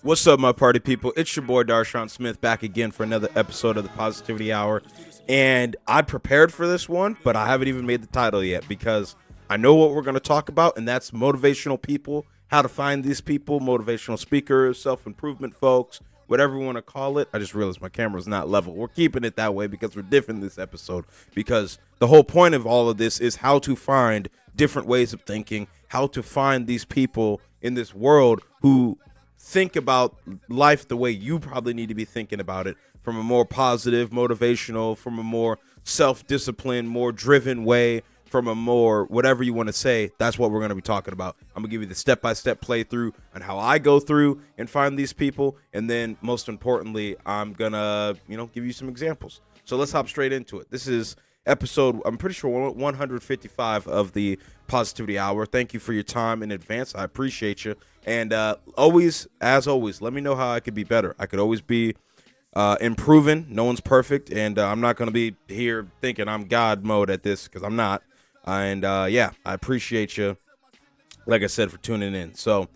What's up, my party people? It's your boy Darshaun Smith back again for another episode of the Positivity Hour. And I prepared for this one, but I haven't even made the title yet because I know what we're going to talk about, and that's motivational people, how to find these people, motivational speakers, self-improvement folks, whatever you want to call it. I just realized my camera's not level. We're keeping it that way because we're different this episode, because the whole point of all of this is how to find different ways of thinking, how to find these people in this world who think about life the way you probably need to be thinking about it, from a more positive, motivational, from a more self-disciplined, more driven way, from a more whatever you want to say. That's what we're going to be talking about. I'm going to give you the step-by-step playthrough on how I go through and find these people. And then most importantly, I'm going to, give you some examples. So let's hop straight into it. This is episode, I'm pretty sure 155 of the Positivity Hour. Thank you for your time in advance. I appreciate you. And as always, let me know how I could be better. I could always be improving. No one's perfect. And I'm not going to be here thinking I'm God mode at this, because I'm not. I appreciate you, like I said, for tuning in. So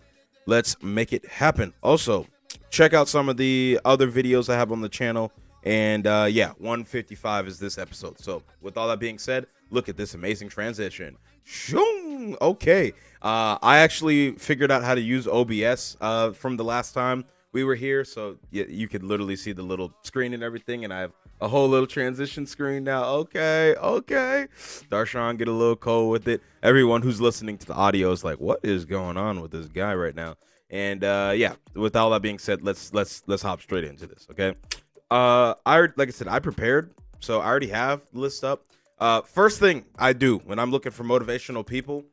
let's make it happen. Also, check out some of the other videos I have on the channel. And 155 is this episode. So with all that being said, look at this amazing transition. Shoom. Okay. I actually figured out how to use OBS from the last time we were here. So you could literally see the little screen and everything. And I have a whole little transition screen now. Okay. Darshaun, get a little cold with it. Everyone who's listening to the audio is like, what is going on with this guy right now? And with all that being said, let's hop straight into this. Okay. Like I said, I prepared, so I already have the list up. First thing I do when I'm looking for motivational people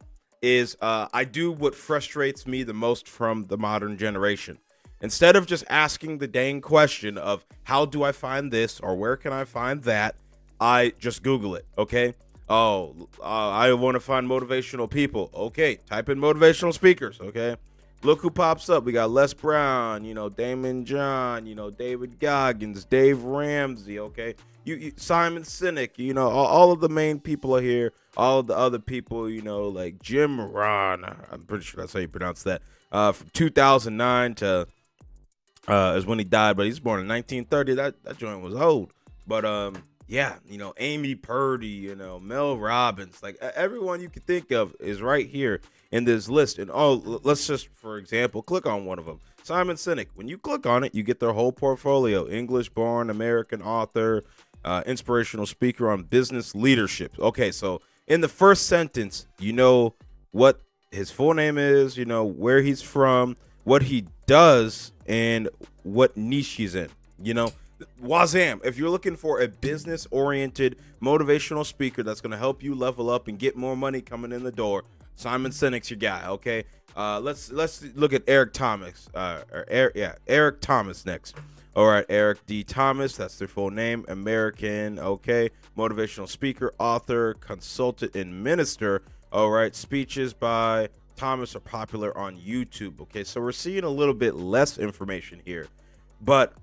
is I do what frustrates me the most from the modern generation. Instead of just asking the dang question of how do I find this or where can I find that, I just Google it. Okay. I want to find motivational people. Okay. Type in motivational speakers. Okay. Look who pops up. We got Les Brown, Damon John, David Goggins, Dave Ramsey, okay? You Simon Sinek, all of the main people are here. All of the other people, like Jim Rohn, I'm pretty sure that's how you pronounce that. From 2009 to is when he died, but he's born in 1930. That joint was old. But Amy Purdy, Mel Robbins, like everyone you could think of is right here in this list. And let's just, for example, click on one of them. Simon Sinek. When you click on it, you get their whole portfolio. English-born American author, inspirational speaker on business leadership. Okay, so in the first sentence, you know what his full name is, where he's from, what he does, and what niche he's in, Wazam, if you're looking for a business-oriented motivational speaker that's going to help you level up and get more money coming in the door, Simon Sinek's your guy, okay? Let's look at Eric Thomas. Eric Thomas next. All right, Eric D. Thomas, that's their full name. American, okay? Motivational speaker, author, consultant, and minister. All right, speeches by Thomas are popular on YouTube, okay? So we're seeing a little bit less information here, but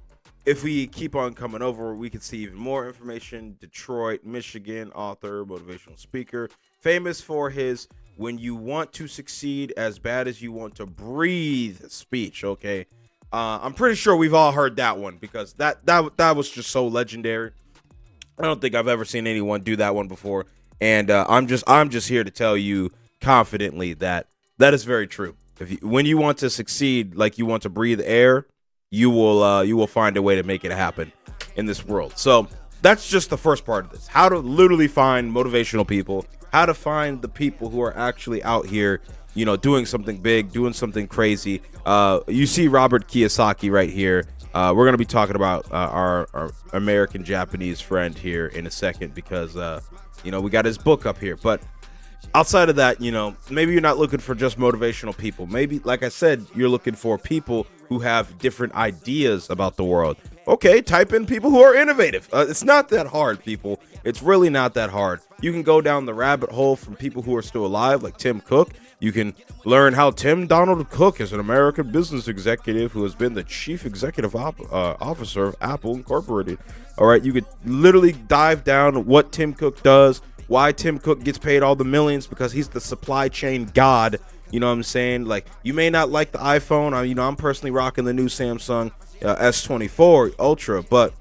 if we keep on coming over, we can see even more information. Detroit, Michigan, author, motivational speaker, famous for his "When You Want to Succeed as Bad as You Want to Breathe" speech. Okay, I'm pretty sure we've all heard that one because that was just so legendary. I don't think I've ever seen anyone do that one before, and I'm just here to tell you confidently that is very true. When you want to succeed, like you want to breathe air, you will find a way to make it happen in this world. So that's just the first part of this. How to literally find motivational people, how to find the people who are actually out here, doing something big, doing something crazy. You see Robert Kiyosaki right here. We're going to be talking about our American Japanese friend here in a second because, we got his book up here. But outside of that, maybe you're not looking for just motivational people. Maybe, like I said, you're looking for people who have different ideas about the world. Okay, type in people who are innovative. It's not that hard, people. It's really not that hard. You can go down the rabbit hole from people who are still alive, like Tim Cook. You can learn how Tim Donald Cook is an American business executive who has been the chief executive officer of Apple Incorporated. All right, you could literally dive down what Tim Cook does, why Tim Cook gets paid all the millions, because he's the supply chain god You know what I'm saying? Like, you may not like the iPhone. I'm personally rocking the new Samsung S24 Ultra, but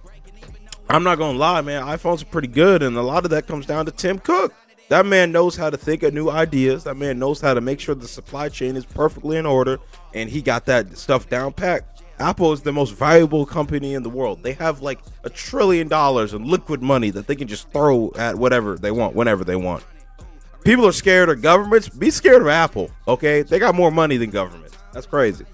I'm not gonna lie, man. iPhones are pretty good, and a lot of that comes down to Tim Cook. That man knows how to think of new ideas. That man knows how to make sure the supply chain is perfectly in order, and he got that stuff down packed. Apple is the most valuable company in the world. They have like $1 trillion in liquid money that they can just throw at whatever they want, whenever they want. People are scared of governments. Be scared of Apple, okay? They got more money than governments. That's crazy.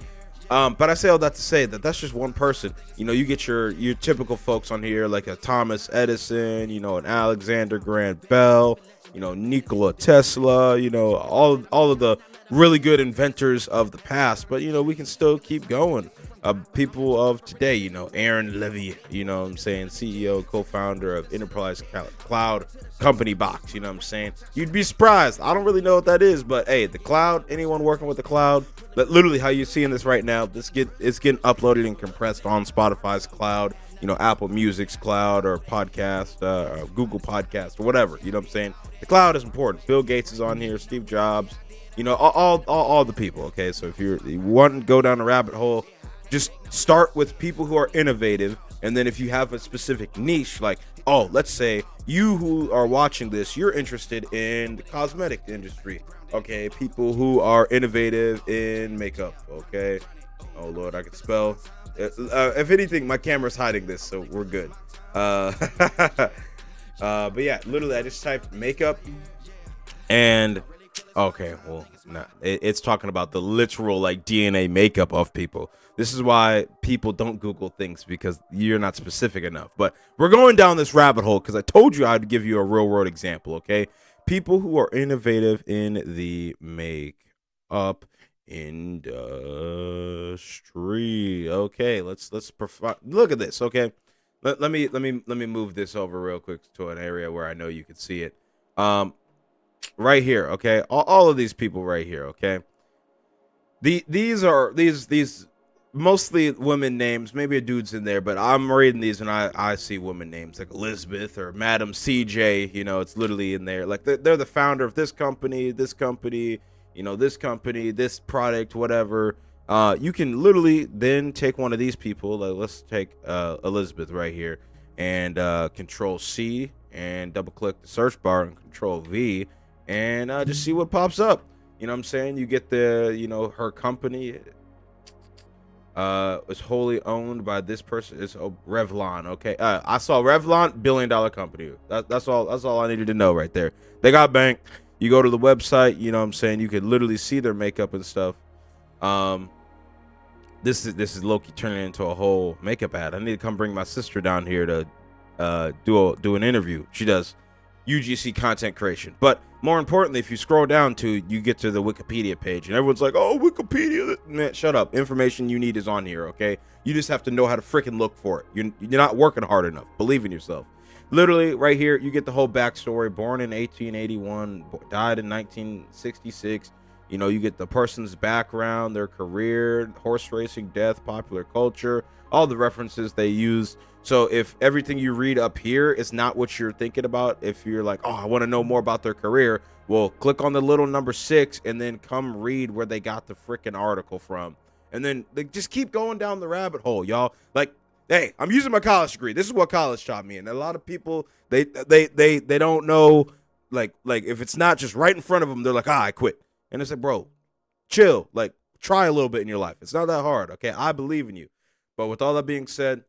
But I say all that to say that that's just one person. You get your typical folks on here like a Thomas Edison, an Alexander Graham Bell, Nikola Tesla, all of the really good inventors of the past. But we can still keep going. People of today, Aaron Levy, what I'm saying, CEO, co-founder of Enterprise Cloud Company Box, what I'm saying. You'd be surprised. I don't really know what that is, but hey, the cloud, anyone working with the cloud, but literally how you're seeing this right now, it's getting uploaded and compressed on Spotify's cloud, Apple Music's cloud, or podcast, or Google Podcast, or whatever, what I'm saying. The cloud is important. Bill Gates is on here, Steve Jobs, all the people, okay? So if you want to go down a rabbit hole, just start with people who are innovative, and then if you have a specific niche, like, let's say you who are watching this, you're interested in the cosmetic industry, okay? People who are innovative in makeup, okay? Oh Lord, I can spell. If anything, my camera's hiding this, so we're good. But yeah, literally, I just typed makeup, and okay, well, it's talking about the literal like DNA makeup of people. This is why people don't Google things, because you're not specific enough. But we're going down this rabbit hole because I told you I'd give you a real world example, okay? People who are innovative in the makeup industry. Okay, let's look at this, okay? Let me move this over real quick to an area where I know you can see it. Right here, okay? All of these people right here, okay? These are mostly women names, maybe a dude's in there, but I'm reading these and I see women names like Elizabeth or Madam CJ, it's literally in there. Like they're the founder of this company, this product, whatever. You can literally then take one of these people, like let's take Elizabeth right here, and Control C and double click the search bar and Control V and just see what pops up. You know what I'm saying? You get the, her company is wholly owned by this person. It's Revlon. Okay. I saw Revlon, $1 billion company. That's all I needed to know right there. They got bank. You go to the website, you know what I'm saying? You could literally see their makeup and stuff. This is Loki turning into a whole makeup ad. I need to come bring my sister down here to do an interview. She does UGC content creation. But more importantly, if you scroll down you get to the Wikipedia page, and everyone's like, oh, Wikipedia. Man, shut up. Information you need is on here, okay? You just have to know how to freaking look for it. You're not working hard enough. Believe in yourself. Literally, right here, you get the whole backstory. Born in 1881, died in 1966. You get the person's background, their career, horse racing, death, popular culture, all the references they use. So if everything you read up here is not what you're thinking about, if you're like, oh, I want to know more about their career, well, click on the little number 6 and then come read where they got the freaking article from. And then they just keep going down the rabbit hole, y'all. Like, hey, I'm using my college degree. This is what college taught me. And a lot of people, they don't know, like if it's not just right in front of them, they're like, I quit. And it's like, bro, chill. Like, try a little bit in your life. It's not that hard, okay? I believe in you. But with all that being said,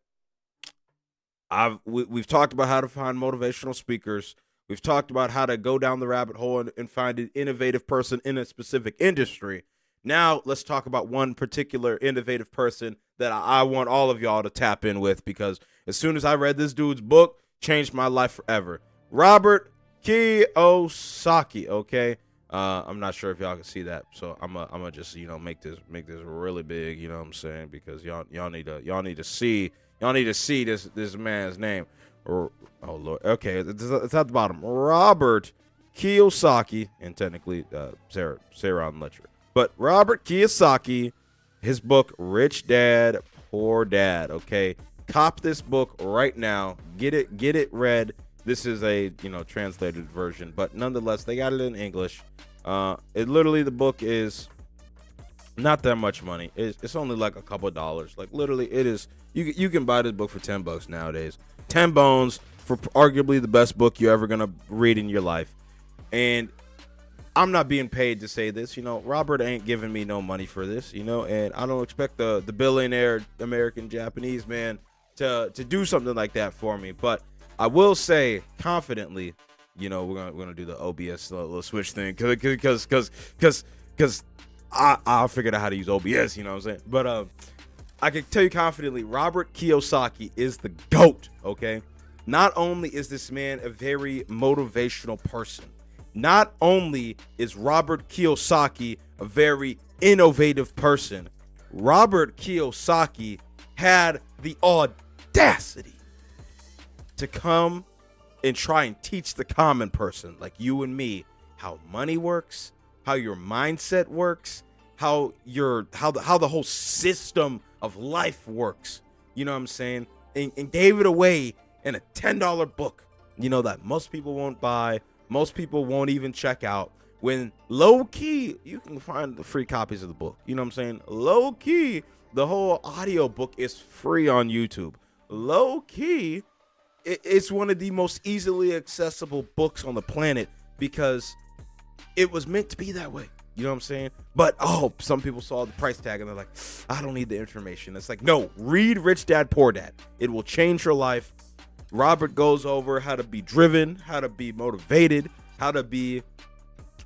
we've talked about how to find motivational speakers. We've talked about how to go down the rabbit hole and find an innovative person in a specific industry. Now, let's talk about one particular innovative person that I want all of y'all to tap in with, because as soon as I read this dude's book, changed my life forever. Robert Kiyosaki, okay? I'm not sure if y'all can see that, so I'm gonna just make this really big, you know what I'm saying, because y'all need to see this man's name. Oh Lord, okay, it's at the bottom. Robert Kiyosaki, and technically Sarah on Letcher, but Robert Kiyosaki, his book Rich Dad Poor Dad. Okay, cop this book right now. Get it read. This is a translated version, but nonetheless, they got it in English. The book is Not that much money. It's only like a couple of dollars. Like literally, it is. You can buy this book for $10 nowadays. 10 bones for arguably the best book you're ever gonna read in your life. And I'm not being paid to say this. Robert ain't giving me no money for this. And I don't expect the billionaire American Japanese man to do something like that for me. But I will say confidently, we're gonna do the OBS little switch thing because I figured out how to use OBS, you know what I'm saying? But I can tell you confidently, Robert Kiyosaki is the GOAT, okay? Not only is this man a very motivational person, not only is Robert Kiyosaki a very innovative person, Robert Kiyosaki had the audacity to come and try and teach the common person like you and me how money works, how your mindset works, how the whole system of life works. You know what I'm saying? And gave it away in a $10 book, that most people won't buy, most people won't even check out. When low key, you can find the free copies of the book. You know what I'm saying? Low key, the whole audio book is free on YouTube. Low key, it's one of the most easily accessible books on the planet because it was meant to be that way. You know what I'm saying? But, some people saw the price tag and they're like, I don't need the information. It's like, no, read Rich Dad, Poor Dad. It will change your life. Robert goes over how to be driven, how to be motivated, how to be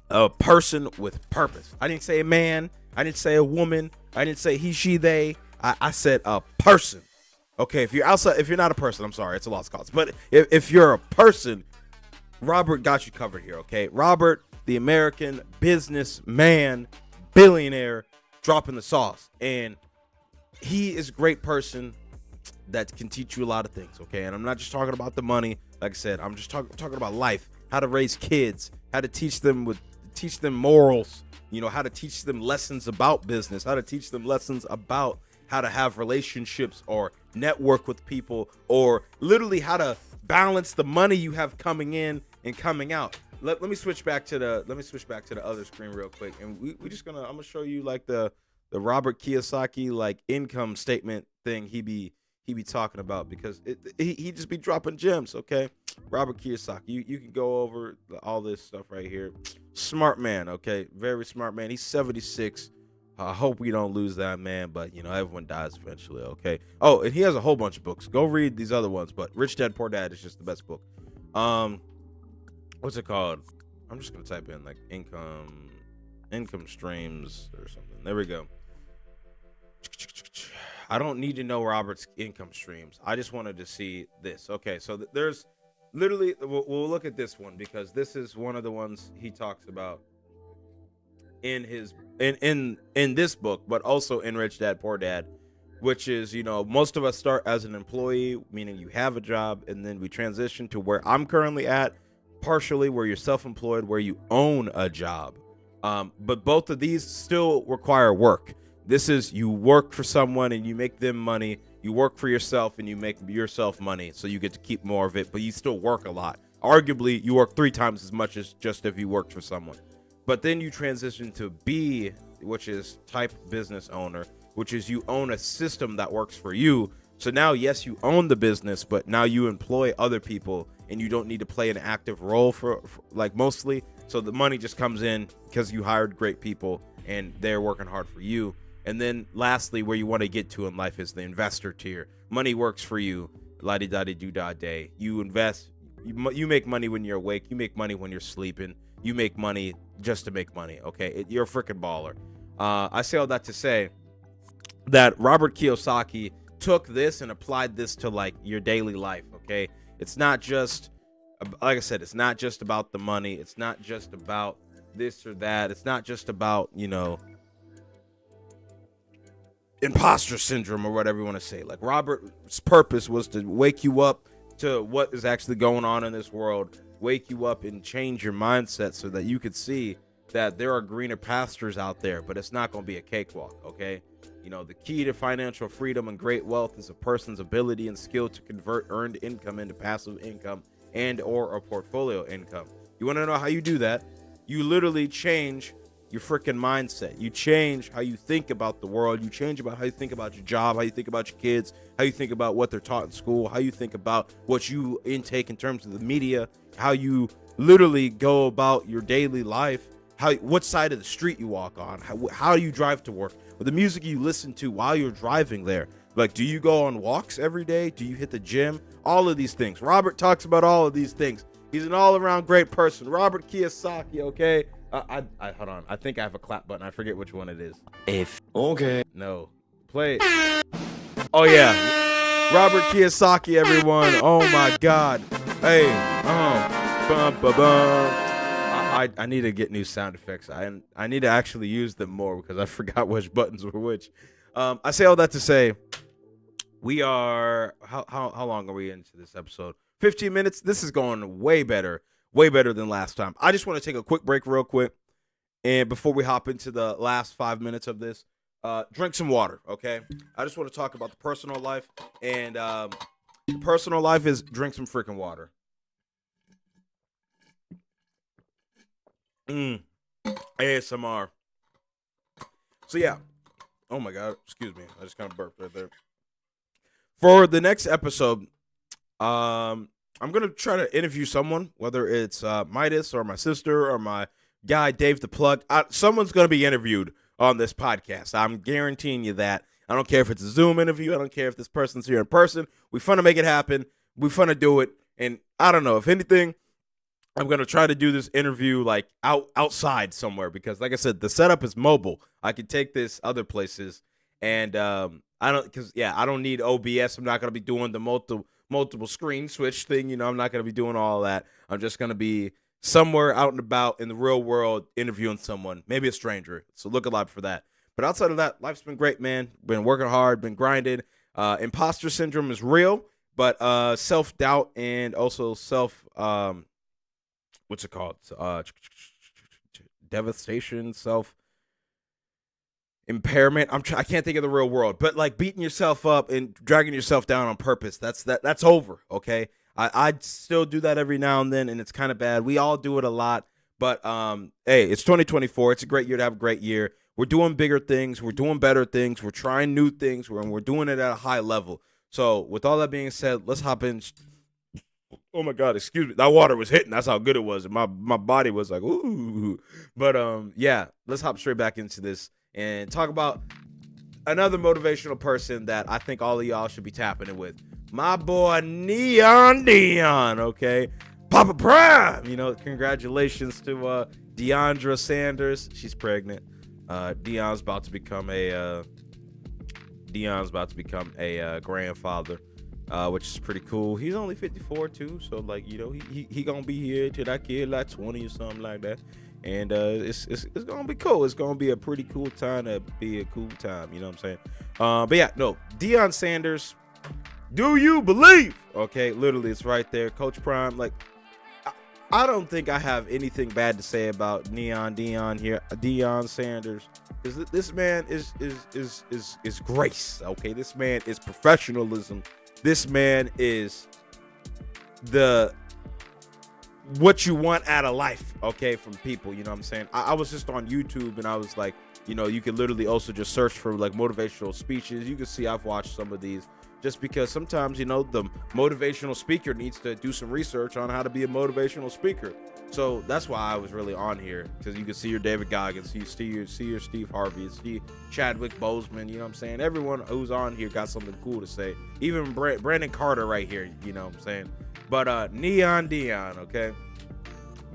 a person with purpose. I didn't say a man. I didn't say a woman. I didn't say he, she, they. I said a person. Okay, if you're not a person, I'm sorry, it's a lost cause. But if you're a person, Robert got you covered here, okay? Robert, the American businessman, billionaire, dropping the sauce. And he is a great person that can teach you a lot of things, okay? And I'm not just talking about the money. Like I said, I'm just talking about life, how to raise kids, how to teach them morals, how to teach them lessons about business, how to teach them lessons about how to have relationships or network with people, or literally how to balance the money you have coming in and coming out. Let me switch back to the other screen real quick, and I'm gonna show you like the Robert Kiyosaki like income statement thing he be talking about, because he just be dropping gems. Okay, Robert Kiyosaki, you can go over all this stuff right here. Smart man, okay, very smart man. He's 76. I hope we don't lose that man, but everyone dies eventually, okay? Oh, and he has a whole bunch of books. Go read these other ones, but Rich Dad Poor Dad is just the best book. What's it called? I'm just gonna type in like income streams or something. There we go. I don't need to know Robert's income streams. I just wanted to see this. Okay, so there's literally, we'll look at this one because this is one of the ones he talks about in his in this book, but also in Rich Dad Poor Dad, which is, most of us start as an employee, meaning you have a job, and then we transition to where I'm currently at, partially where you're self-employed, where you own a job. But both of these still require work. This is, you work for someone and you make them money. You work for yourself and you make yourself money, so you get to keep more of it, but you still work a lot. Arguably, you work 3 times as much as just if you worked for someone. But then you transition to B, which is type business owner, which is you own a system that works for you. So now, yes, you own the business, but now you employ other people and you don't need to play an active role for like mostly. So the money just comes in because you hired great people and they're working hard for you. And then lastly, where you want to get to in life is the investor tier. Money works for you. La-di-da-di-do-da-day. You invest. You make money when you're awake. You make money when you're sleeping. You make money just to make money, okay? You're a freaking baller. I say all that to say that Robert Kiyosaki took this and applied this to like your daily life, okay? It's not just, like I said, it's not just about the money. It's not just about this or that. It's not just about, imposter syndrome or whatever you want to say. Like, Robert's purpose was to wake you up to what is actually going on in this world, wake you up and change your mindset so that you could see that there are greener pastures out there, but it's not going to be a cakewalk, okay? The key to financial freedom and great wealth is a person's ability and skill to convert earned income into passive income and or a portfolio income. You want to know how you do that? You literally change your freaking mindset. You change how you think about the world. You change about how you think about your job, how you think about your kids, how you think about what they're taught in school, how you think about what you intake in terms of the media, how you literally go about your daily life, what side of the street you walk on, how you drive to work, with the music you listen to while you're driving there. Like, do you go on walks every day? Do you hit the gym? All of these things. Robert talks about all of these things. He's an all-around great person. Robert Kiyosaki, okay? I hold on. I think I have a clap button. I forget which one it is. Okay. No. Play it. Oh, yeah. Robert Kiyosaki, everyone. Oh, my God. Hey. Bum, ba, bum. I need to get new sound effects. I need to actually use them more because I forgot which buttons were which. I say all that to say, we are, how long are we into this episode? 15 minutes. This is going way better than last time. I just want to take a quick break real quick. And before we hop into the last 5 minutes of this, drink some water, okay? I just want to talk about the personal life. And the personal life is drink some freaking water. ASMR. So, yeah. Oh, my God. Excuse me. I just kind of burped right there. For the next episode, I'm going to try to interview someone, whether it's Midas or my sister or my guy, Dave the Plug. Someone's going to be interviewed on this podcast. I'm guaranteeing you that. I don't care if it's a Zoom interview. I don't care if this person's here in person. We fun to make it happen. We fun to do it. And I don't know. If anything, I'm going to try to do this interview like outside somewhere because, like I said, the setup is mobile. I can take this other places. And I don't need OBS. I'm not going to be doing the multiple screen switch thing. You know, I'm not going to be doing all that. I'm just going to be somewhere out and about in the real world interviewing someone, maybe a stranger. So look alive for that. But outside of that, life's been great, man. Been working hard, been grinding. Imposter syndrome is real, but self-doubt and also what's it called? Devastation, impairment. I can't think of the real word, but like beating yourself up and dragging yourself down on purpose. That's over. Okay. I still do that every now and then, and it's kind of bad. We all do it a lot, but hey, it's 2024. It's a great year to have a great year. We're doing bigger things. We're doing better things. We're trying new things. We're doing it at a high level. So with all that being said, let's hop in. Oh my God, excuse me. That water was hitting. That's how good it was. And my body was like, ooh. But yeah, let's hop straight back into this and talk about another motivational person that I think all of y'all should be tapping in with. My boy Neon Dion, okay? Papa Prime, you know, congratulations to Deandra Sanders. She's pregnant. Dion's about to become a grandfather, which is pretty cool. He's only 54 too, so like, you know, he gonna be here till that kid like 20 or something like that. And it's gonna be cool. It's gonna be a pretty cool time to be a cool time. You know what I'm saying? But yeah, no, Deion Sanders. Do you believe? Okay, literally, it's right there. Coach Prime. Like, I don't think I have anything bad to say about Deion here. Deion Sanders, because this man is grace. Okay, this man is professionalism. This man is what you want out of life, okay, from people. You know what I'm saying? I was just on YouTube and I was like, you know, you can literally also just search for like motivational speeches. You can see I've watched some of these just because sometimes, you know, the motivational speaker needs to do some research on how to be a motivational speaker. So that's why I was really on here, because you can see your David Goggins, you see your Steve Harvey, you see Chadwick Boseman, you know what I'm saying? Everyone who's on here got something cool to say. Even Brandon Carter right here, you know what I'm saying? But Neon Dion, okay?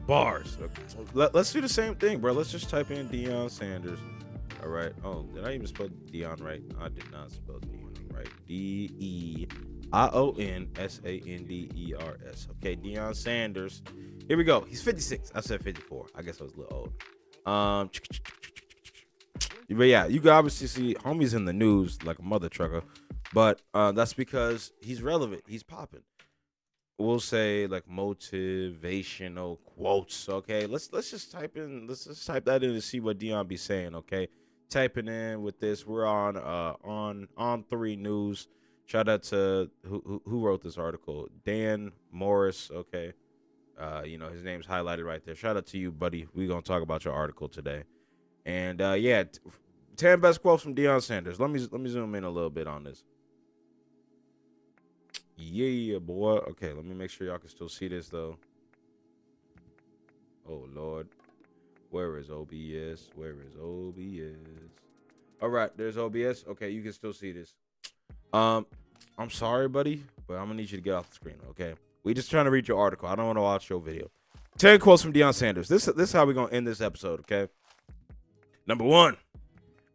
Bars. Okay. So let's do the same thing, bro. Let's just type in Deion Sanders. All right. Oh, did I even spell Dion right? I did not spell Dion right. DeionSanders. Okay, Deion Sanders. Here we go. He's 56. I said 54. I guess I was a little old. But yeah, you can obviously see homie's in the news like a mother trucker. But that's because he's relevant. He's popping. We'll say like motivational quotes. Okay, let's just type that in and see what Dion be saying. Okay, typing in with this. We're on 3 News. Shout out to who wrote this article, Dan Morris. Okay, you know his name's highlighted right there. Shout out to you, buddy. We're gonna talk about your article today. And yeah, 10 best quotes from Deion Sanders. Let me zoom in a little bit on this. Yeah, boy. Okay, let me make sure y'all can still see this though. Oh Lord, where is OBS? Where is OBS? All right, there's OBS. Okay, you can still see this. I'm sorry, buddy, but I'm gonna need you to get off the screen. Okay, we just trying to read your article. I don't want to watch your video. 10 quotes from Deion Sanders. This is how we're gonna end this episode. Okay. Number 1,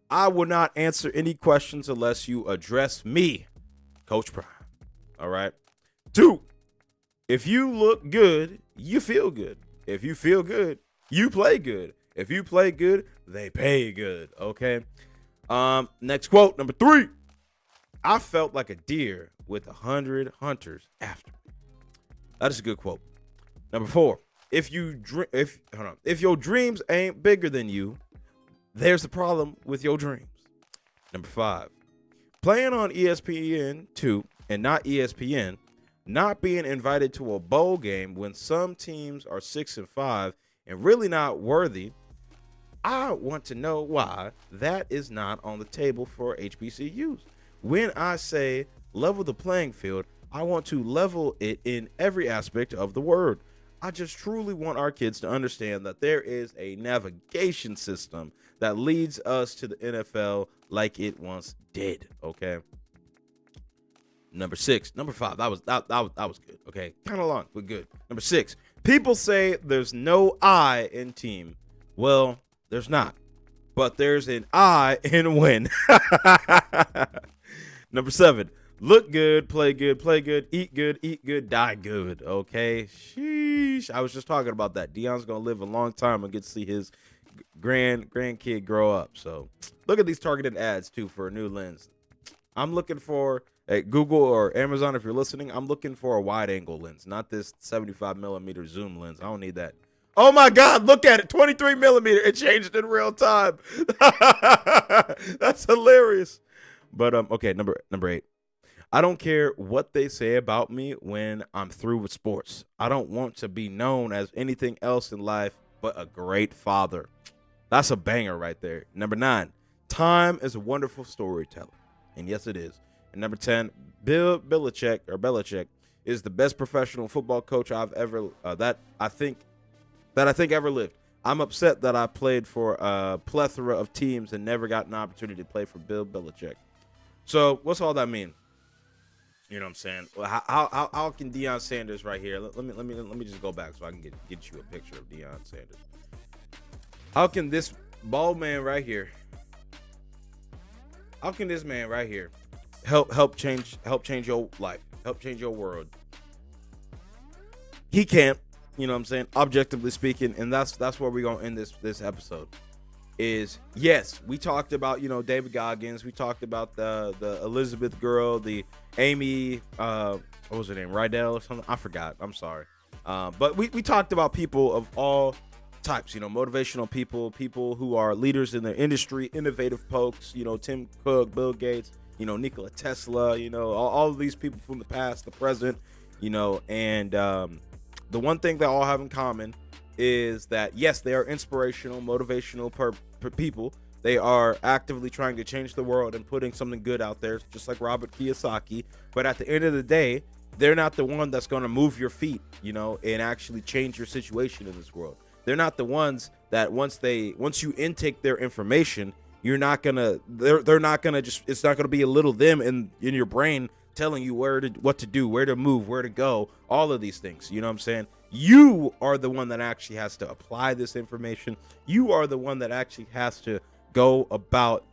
I will not answer any questions unless you address me, Coach Prime. All right. 2, if you look good, you feel good. If you feel good, you play good. If you play good, they pay good. Okay. Next quote, number 3. I felt like a deer with 100 hunters after me. That is a good quote. Number 4, if your dreams ain't bigger than you, there's a problem with your dreams. Number 5, playing on ESPN2 and not ESPN, not being invited to a bowl game when some teams are 6-5 and really not worthy. I want to know why that is not on the table for HBCUs. When I say level the playing field, I want to level it in every aspect of the word. I just truly want our kids to understand that there is a navigation system that leads us to the NFL like it once did. Okay. Number 5. That was good. Okay. Kind of long, but good. Number 6. People say there's no I in team. Well, there's not. But there's an I in win. Number 7. Look good, play good, eat good, die good. Okay. Sheesh. I was just talking about that. Deion's gonna live a long time and get to see his grandkid grow up. So look at these targeted ads too for a new lens. I'm looking for at Google or Amazon, if you're listening, I'm looking for a wide angle lens, not this 75mm zoom lens. I don't need that. Oh my God, look at it. 23mm. It changed in real time. That's hilarious. But okay, number 8. I don't care what they say about me when I'm through with sports. I don't want to be known as anything else in life but a great father. That's a banger right there. Number 9, time is a wonderful storyteller. And yes, it is. And number 10, Bill Belichick is the best professional football coach I've ever that I think ever lived. I'm upset that I played for a plethora of teams and never got an opportunity to play for Bill Belichick. So what's all that mean? You know what I'm saying? How can Deion Sanders right here? Let me just go back so I can get you a picture of Deion Sanders. How can this bald man right here? How can this man right here help change your life, help change your world? He can't. You know what I'm saying? Objectively speaking, and that's where we're gonna end this episode. Is yes, we talked about David Goggins, we talked about the Elizabeth girl, the Amy, what was her name, Rydell or something? I forgot. I'm sorry. But we talked about people of all types, motivational people who are leaders in their industry, innovative folks, Tim Cook, Bill Gates, Nikola Tesla, all of these people from the past, the present, and the one thing they all have in common is that, yes, they are inspirational, motivational people. They are actively trying to change the world and putting something good out there, just like Robert Kiyosaki. But at the end of the day, they're not the one that's going to move your feet, and actually change your situation in this world. They're not the ones that once you intake their information, they're not gonna just, it's not gonna be a little them in your brain telling you what to do, where to move, where to go, all of these things. You know what I'm saying? You are the one that actually has to apply this information. You are the one that actually has to go about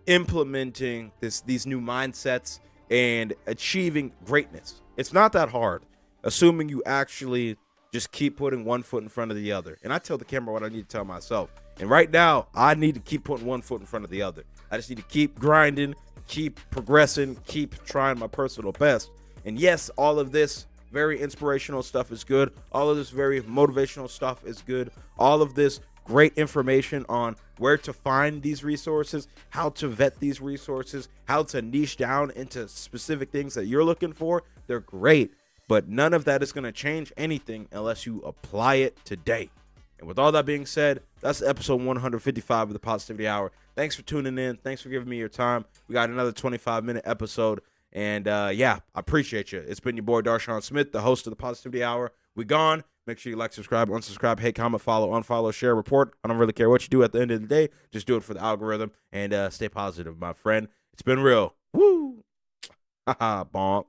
implementing these new mindsets and achieving greatness. It's not that hard, assuming you actually just keep putting one foot in front of the other. And I tell the camera what I need to tell myself. And right now, I need to keep putting one foot in front of the other. I just need to keep grinding, keep progressing, keep trying my personal best. And yes, all of this very inspirational stuff is good. All of this very motivational stuff is good. All of this great information on where to find these resources, how to vet these resources, how to niche down into specific things that you're looking for, they're great. But none of that is going to change anything unless you apply it today. And with all that being said, that's episode 155 of the Positivity Hour. Thanks for tuning in. Thanks for giving me your time. We got another 25-minute episode. And yeah, I appreciate you. It's been your boy Darshaun Smith, the host of the Positivity Hour. We gone. Make sure you like, subscribe, unsubscribe, hate, comment, follow, unfollow, share, report. I don't really care what you do at the end of the day. Just do it for the algorithm and stay positive, my friend. It's been real. Woo! Haha, bonk.